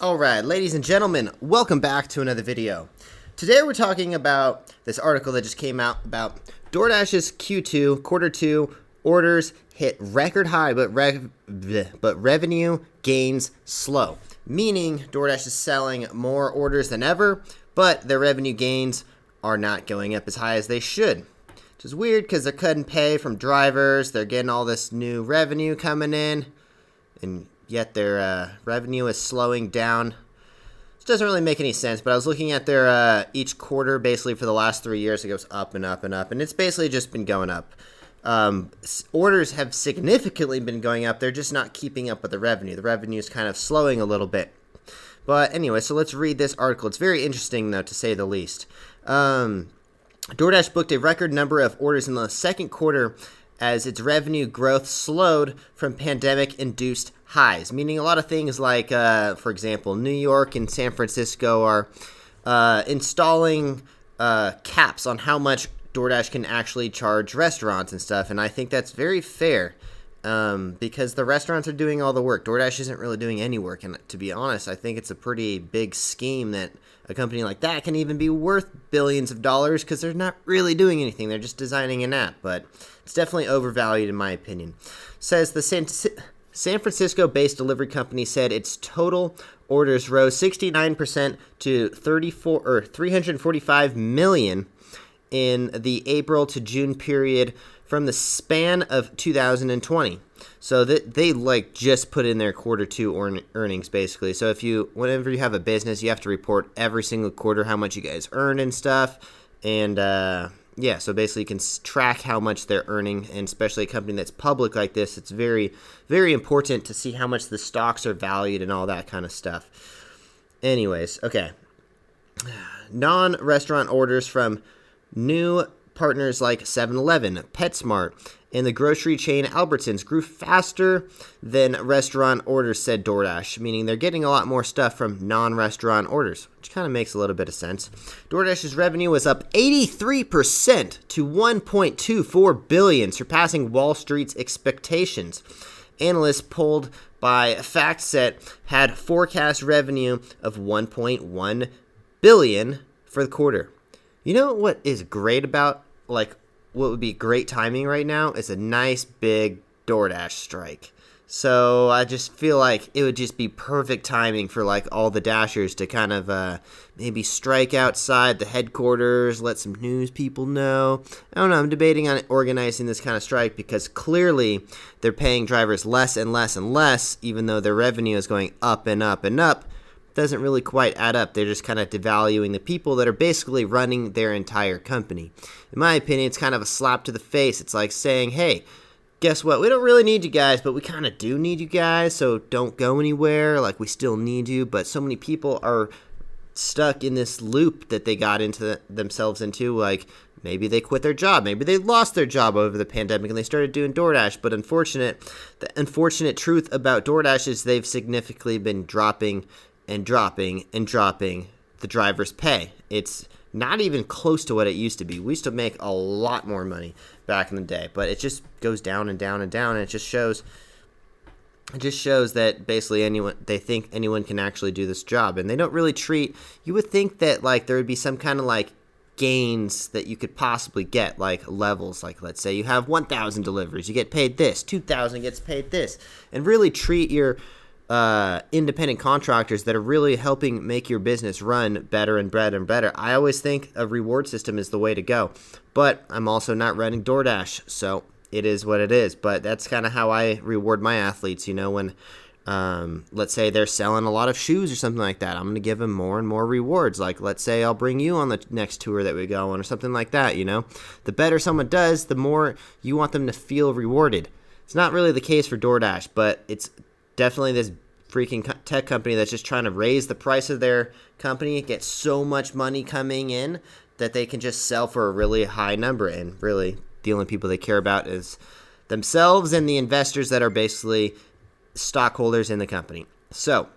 Alright, ladies and gentlemen, welcome back to another video. Today we're talking about this article that just came out about DoorDash's Q2, quarter 2, orders hit record high, but revenue gains slow. Meaning DoorDash is selling more orders than ever, but their revenue gains are not going up as high as they should. Which is weird because they're cutting pay from drivers, they're getting all this new revenue coming in, and yet their revenue is slowing down. This doesn't really make any sense, but I was looking at their each quarter basically for the last 3 years. It goes up and up and up, and it's basically just been going up. Orders have significantly been going up. They're just not keeping up with the revenue. The revenue is kind of slowing a little bit. But anyway, so let's read this article. It's very interesting, though, to say the least. DoorDash booked a record number of orders in the second quarter as its revenue growth slowed from pandemic-induced highs, meaning a lot of things like, for example, New York and San Francisco are installing caps on how much DoorDash can actually charge restaurants and stuff, and I think that's very fair because the restaurants are doing all the work. DoorDash isn't really doing any work, and to be honest, I think it's a pretty big scheme that a company like that can even be worth billions of dollars because they're not really doing anything. They're just designing an app, but it's definitely overvalued in my opinion. Says the San Francisco-based delivery company said its total orders rose 69% to 345 million in the April to June period from the span of 2020. So they just put in their quarter 2 earnings basically. So whenever you have a business, you have to report every single quarter how much you guys earn and stuff. And yeah, so basically you can track how much they're earning, and especially a company that's public like this, it's very, very important to see how much the stocks are valued and all that kind of stuff. Anyways, okay. Non-restaurant orders from new partners like 7-Eleven, PetSmart, and the grocery chain Albertsons grew faster than restaurant orders, said DoorDash, meaning they're getting a lot more stuff from non-restaurant orders, which kind of makes a little bit of sense. DoorDash's revenue was up 83% to $1.24 billion, surpassing Wall Street's expectations. Analysts polled by FactSet had forecast revenue of $1.1 billion for the quarter. You know what is great about, what would be great timing right now is a nice big DoorDash strike. So I just feel like it would just be perfect timing for all the Dashers to kind of maybe strike outside the headquarters, let some news people know. I don't know, I'm debating on organizing this kind of strike because clearly they're paying drivers less and less and less, even though their revenue is going up and up and up. Doesn't really quite add up. They're just kind of devaluing the people that are basically running their entire company. In my opinion, it's kind of a slap to the face. It's like saying, hey, guess what? We don't really need you guys, but we kind of do need you guys, so don't go anywhere. We still need you, but so many people are stuck in this loop that they got themselves into, maybe they quit their job, maybe they lost their job over the pandemic and they started doing DoorDash, but the unfortunate truth about DoorDash is they've significantly been dropping the driver's pay. It's not even close to what it used to be. We used to make a lot more money back in the day, but it just goes down and down and down, and it just shows that basically they think anyone can actually do this job, and they don't really treat. You would think that there would be some kind of gains that you could possibly get, levels, let's say you have 1,000 deliveries, you get paid this, 2,000 gets paid this, and really treat your independent contractors that are really helping make your business run better and better and better. I always think a reward system is the way to go, but I'm also not running DoorDash, so it is what it is. But that's kind of how I reward my athletes, when let's say they're selling a lot of shoes or something like that, I'm going to give them more and more rewards. Let's say I'll bring you on the next tour that we go on or something like that, The better someone does, the more you want them to feel rewarded. It's not really the case for DoorDash, but it's definitely this freaking tech company that's just trying to raise the price of their company, get so much money coming in that they can just sell for a really high number, and really the only people they care about is themselves and the investors that are basically stockholders in the company. So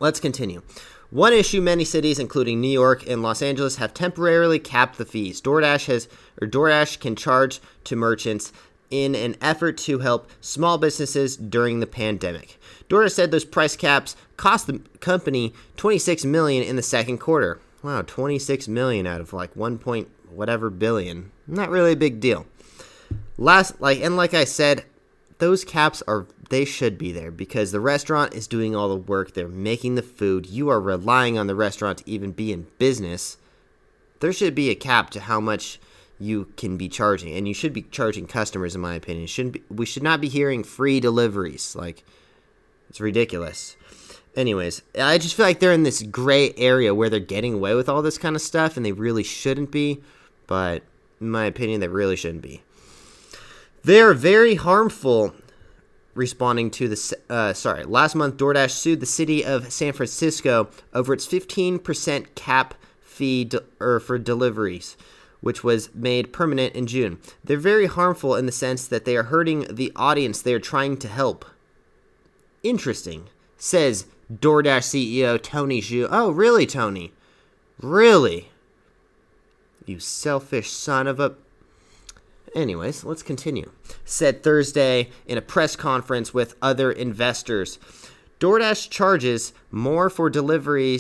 let's continue. One issue many cities, including New York and Los Angeles, have temporarily capped the fees DoorDash can charge to merchants in an effort to help small businesses during the pandemic. DoorDash said those price caps cost the company $26 million in the second quarter. Wow, $26 million out of like 1 point whatever billion. Not really a big deal. Like I said, those caps they should be there because the restaurant is doing all the work. They're making the food. You are relying on the restaurant to even be in business. There should be a cap to how much you can be charging, and you should be charging customers, in my opinion. We should not be hearing free deliveries. Like, it's ridiculous. Anyways, I just feel like they're in this gray area where they're getting away with all this kind of stuff, and they really shouldn't be. But in my opinion, they really shouldn't be. They are very harmful. Responding to last month, DoorDash sued the city of San Francisco over its 15% cap fee for deliveries, which was made permanent in June. They're very harmful in the sense that they are hurting the audience they are trying to help. Interesting, says Doordash CEO Tony Zhu. Oh, really, Tony? Really? You selfish son of a... Anyways, let's continue. Said Thursday in a press conference with other investors. DoorDash charges more for delivery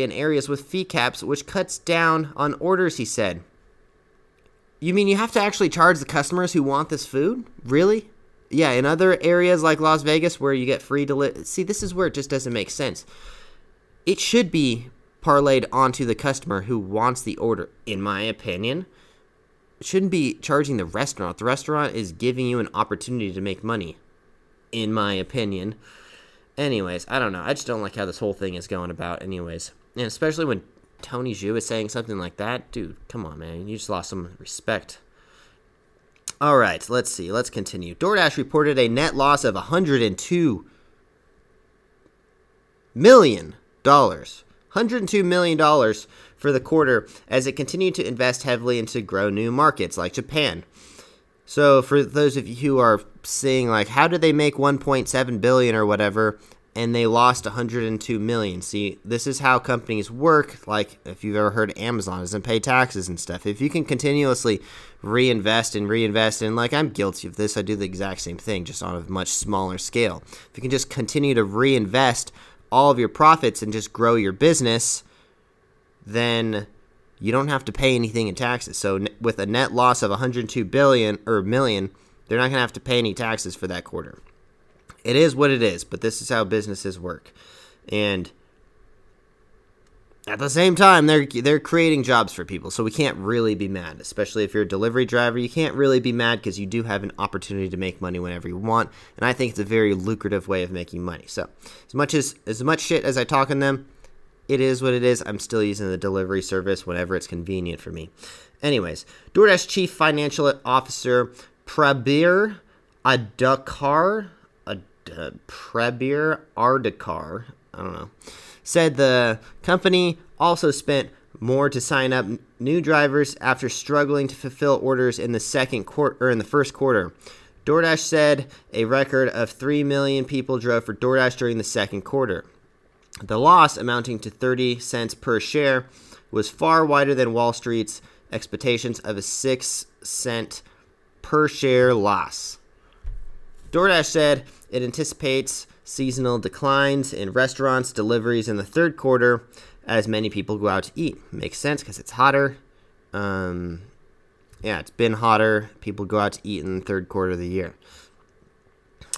in areas with fee caps, which cuts down on orders, he said. You mean you have to actually charge the customers who want this food? Really? Yeah, in other areas like Las Vegas where you get free delivery. See, this is where it just doesn't make sense. It should be parlayed onto the customer who wants the order, in my opinion. It shouldn't be charging the restaurant. The restaurant is giving you an opportunity to make money, in my opinion. Anyways, I don't know. I just don't like how this whole thing is going about anyways. And especially when Tony Zhu is saying something like that. Dude, come on, man. You just lost some respect. All right, let's see. Let's continue. DoorDash reported a net loss of $102 million. $102 million for the quarter as it continued to invest heavily into grow new markets like Japan. So for those of you who are seeing, like, how did they make $1.7 billion or whatever, and they lost $102 million? See, this is how companies work. Like, if you've ever heard Amazon doesn't pay taxes and stuff. If you can continuously reinvest, and like, I'm guilty of this. I do the exact same thing, just on a much smaller scale. If you can just continue to reinvest all of your profits and just grow your business, then you don't have to pay anything in taxes. So with a net loss of $102 million, they're not going to have to pay any taxes for that quarter. It is what it is, but this is how businesses work. And at the same time, they're creating jobs for people, so we can't really be mad. Especially if you're a delivery driver, you can't really be mad because you do have an opportunity to make money whenever you want, and I think it's a very lucrative way of making money. So as much shit as I talk on them, it is what it is. I'm still using the delivery service whenever it's convenient for me. Anyways, DoorDash Chief Financial Officer Prabir Ardekar, I don't know, said the company also spent more to sign up new drivers after struggling to fulfill orders in the first quarter. DoorDash said a record of 3 million people drove for DoorDash during the second quarter. The loss, amounting to 30 cents per share, was far wider than Wall Street's expectations of a 6-cent per share loss. DoorDash said it anticipates seasonal declines in restaurants deliveries in the third quarter as many people go out to eat. Makes sense because it's hotter. It's been hotter. People go out to eat in the third quarter of the year.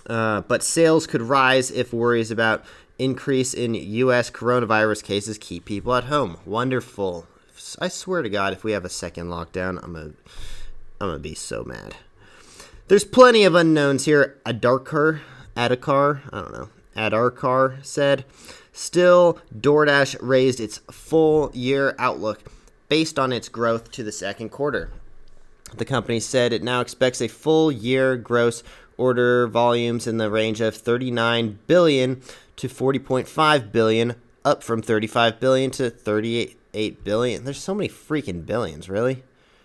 But sales could rise if worries about increase in U.S. coronavirus cases keep people at home. Wonderful. I swear to God, if we have a second lockdown, I'm gonna be so mad. There's plenty of unknowns here. Adarkar said. Still, DoorDash raised its full year outlook based on its growth to the second quarter. The company said it now expects a full year gross order volumes in the range of $39 billion to $40.5 billion, up from $35 billion to $38 billion. There's so many freaking billions, really?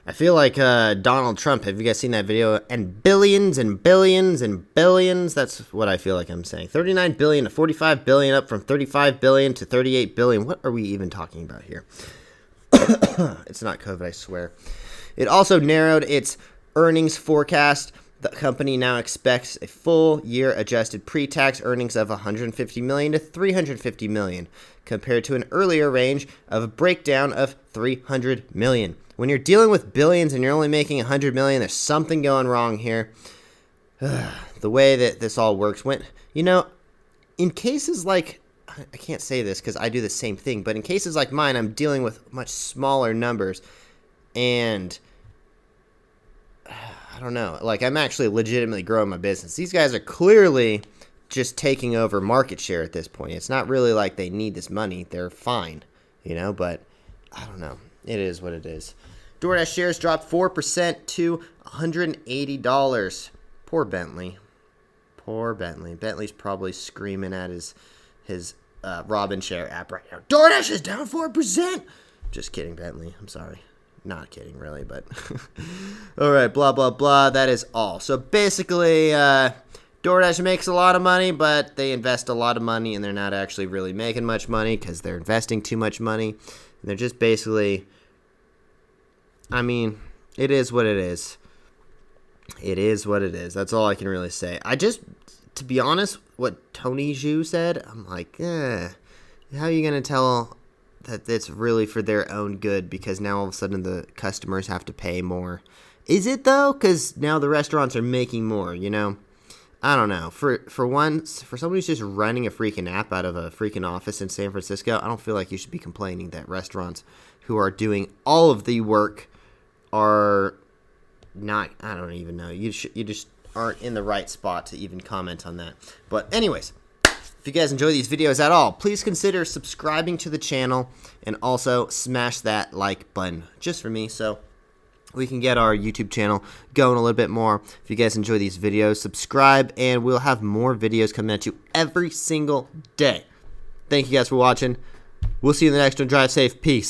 I feel like Donald Trump. Have you guys seen that video? And billions and billions and billions. That's what I feel like I'm saying. 39 billion to 45 billion, up from 35 billion to 38 billion. What are we even talking about here? It's not COVID, I swear. It also narrowed its earnings forecast. The company now expects a full year adjusted pre-tax earnings of $150 million to $350 million, compared to an earlier range of a breakdown of $300 million. When you're dealing with billions and you're only making $100 million, there's something going wrong here. The way that this all works, in cases like, I can't say this because I do the same thing, but in cases like mine, I'm dealing with much smaller numbers, and I don't know, like, I'm actually legitimately growing my business. These guys are clearly just taking over market share at this point. It's not really like they need this money. They're fine, but I don't know. It is what it is. Doordash shares dropped 4% to $180. Poor Bentley. Bentley's probably screaming at his Robin Share app right now. Doordash is down 4%. Just kidding, Bentley. I'm sorry. Not kidding, really, but all right, blah, blah, blah. That is all. So basically, DoorDash makes a lot of money, but they invest a lot of money, and they're not actually really making much money because they're investing too much money. And they're just basically, it is what it is. It is what it is. That's all I can really say. To be honest, what Tony Zhu said, I'm like, how are you going to tell that it's really for their own good because now all of a sudden the customers have to pay more? Is it though? Because now the restaurants are making more, I don't know. For somebody who's just running a freaking app out of a freaking office in San Francisco, I don't feel like you should be complaining that restaurants who are doing all of the work are not, I don't even know. You just aren't in the right spot to even comment on that. But anyways, if you guys enjoy these videos at all, please consider subscribing to the channel and also smash that like button just for me so we can get our YouTube channel going a little bit more. If you guys enjoy these videos, subscribe, and we'll have more videos coming at you every single day. Thank you guys for watching. We'll see you in the next one. Drive safe. Peace.